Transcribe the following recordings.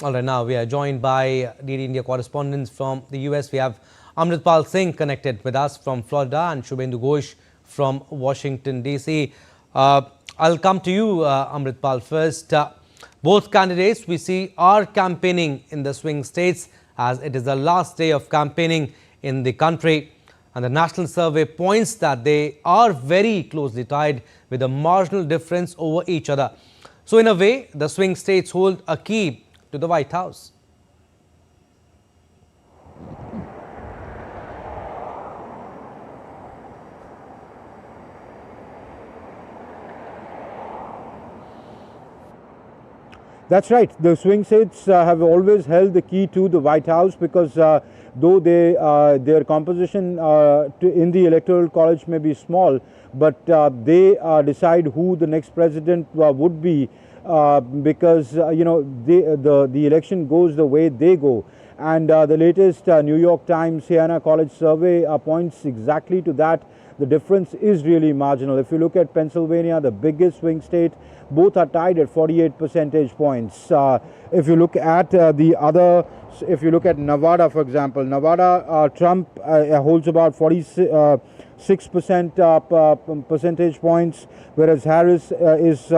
All right, now we are joined by DD India correspondents from the US. We have Amritpal Singh connected with us from Florida and Shubhendu Ghosh from Washington, D.C. I'll come to you, Amritpal, first. Both candidates we see are campaigning in the swing states as it is the last day of campaigning in the country. And the national survey points that they are very closely tied with a marginal difference over each other. So in a way, the swing states hold a key to the White House. That's right. The swing states have always held the key to the White House because though their composition in the Electoral College may be small, but they decide who the next president would be because the election goes the way they go. And the latest New York Times Siena College survey points exactly to that. The difference is really marginal. If you look at Pennsylvania, the biggest swing state, both are tied at 48 percentage points. If you look at if you look at Nevada, for example, Nevada, Trump holds about 46% percentage points, whereas Harris is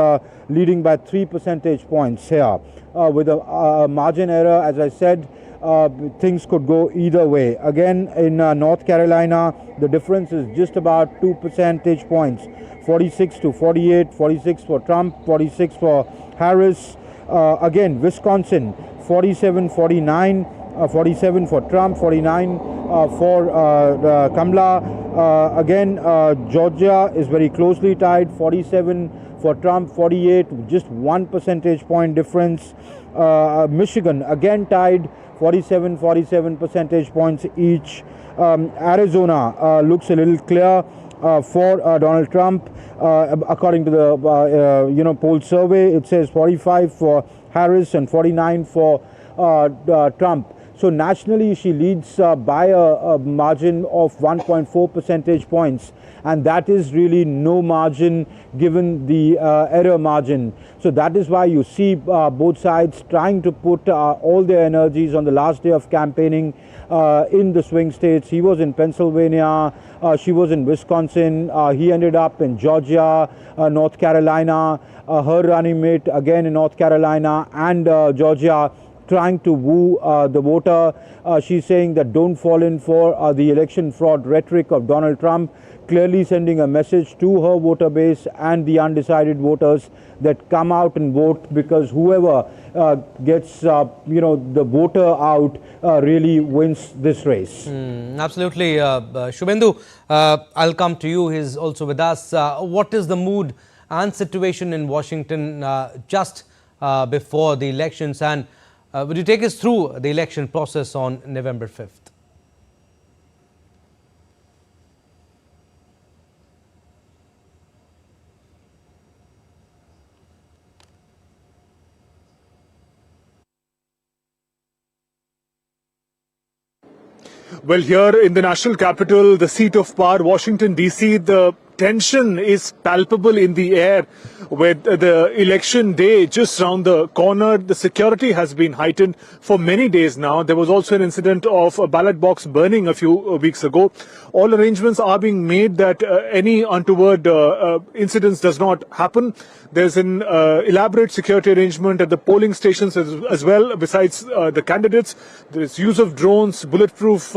leading by 3 percentage points here. With a margin error, as I said, things could go either way. Again, in North Carolina, the difference is just about 2 percentage points, 46 to 48, 46 for Trump, 46 for Harris. Again, Wisconsin, 47-49, 47 for Trump, 49 for Kamala. Again, Georgia is very closely tied, 47 for Trump, 48, just 1 percentage point difference. Michigan, again tied, 47 percentage points each. Arizona looks a little clear for Donald Trump. According to the poll survey, it says 45 for Harris and 49 for Trump. So nationally, she leads by a margin of 1.4 percentage points. And that is really no margin given the error margin. So that is why you see both sides trying to put all their energies on the last day of campaigning in the swing states. He was in Pennsylvania, she was in Wisconsin, he ended up in Georgia, North Carolina, her running mate again in North Carolina and Georgia, trying to woo the voter. She's saying that don't fall in for the election fraud rhetoric of Donald Trump, clearly sending a message to her voter base and the undecided voters that come out and vote, because whoever gets the voter out really wins this race. Absolutely. Shubhendu, I'll come to you. He's also with us. What is the mood and situation in Washington just before the elections, and would you take us through the election process on November 5th? Well, here in the national capital, the seat of power, Washington, D.C., the tension is palpable in the air. With the election day just round the corner, the security has been heightened for many days now. There was also an incident of a ballot box burning a few weeks ago. All arrangements are being made that any untoward incidents does not happen. There's an elaborate security arrangement at the polling stations as well. Besides the candidates, there's use of drones, bulletproof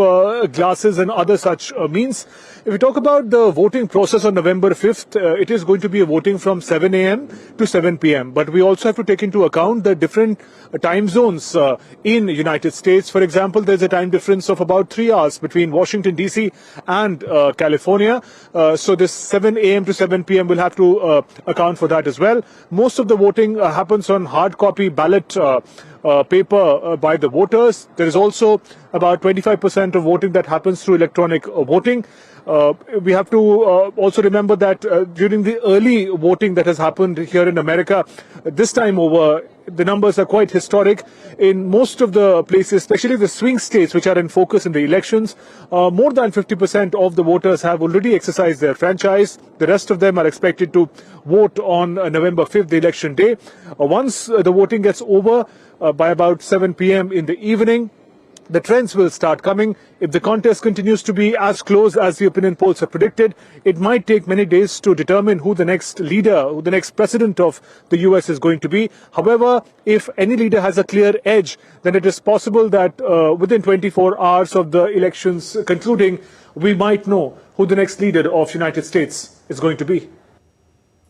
glasses and other such means. If we talk about the voting process on November 5th, it is going to be a voting from 7 a.m. to 7 p.m. But we also have to take into account the different time zones in the United States. For example, there's a time difference of about 3 hours between Washington, D.C. and California. So this 7 a.m. to 7 p.m. will have to account for that as well. Most of the voting happens on hard copy ballot paper by the voters. There is also about 25% of voting that happens through electronic voting. We have to also remember that during the early voting that has happened here in America, this time over the numbers are quite historic in most of the places, especially the swing states which are in focus in the elections. More than 50% of the voters have already exercised their franchise. The rest of them are expected to vote on November 5th, the election day. Once the voting gets over by about 7 p.m. in the evening, the trends will start coming. If the contest continues to be as close as the opinion polls have predicted, it might take many days to determine who the next leader, who the next president of the US is going to be. However, if any leader has a clear edge, then it is possible that within 24 hours of the elections concluding, we might know who the next leader of the United States is going to be.